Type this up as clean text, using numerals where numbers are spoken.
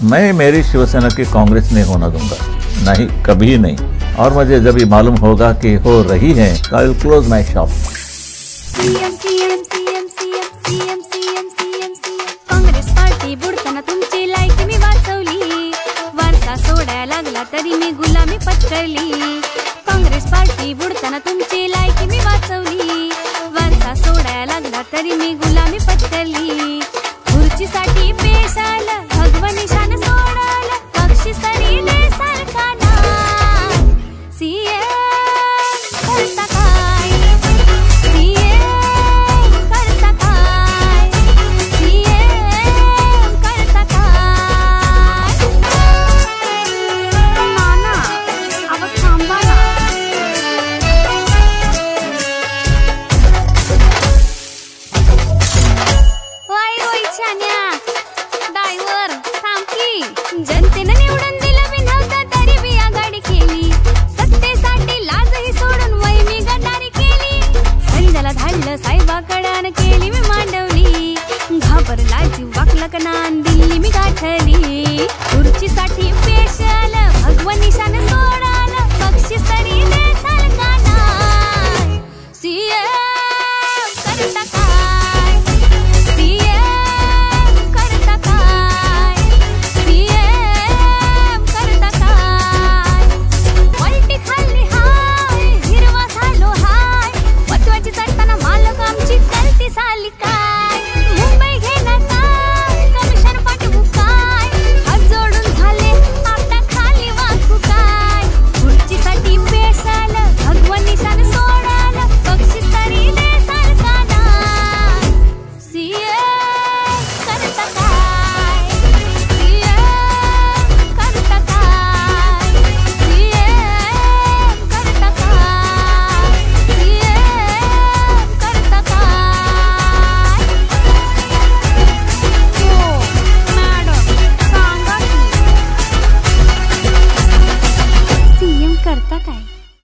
मैं मेरी शिवसेना की कांग्रेस नहीं होना दूंगा, नहीं, कभी नहीं। और मुझे जब ये मालूम होगा कि हो रही है तो I will close my shop. Congress party बुडताना तुमची लायकी मी वाचवली, वारसा सोडायला लागला तरी मी गुलामी पत्करली। काँग्रेस पार्टी बुडताना तुमची लायकी मी वाचवली, वारसा सोडायला लागला तरी मी गुलामी पत्करली। खुर्चीसाठी पेशाल भगवानी शान सोडाल, बक्षीस तरी ले सारखा ना। करता काय, करता काय, करता काय। नाना अब थांबा ना। वाई रोई छान्या ड्रायव्हर थांब की, जनतेनं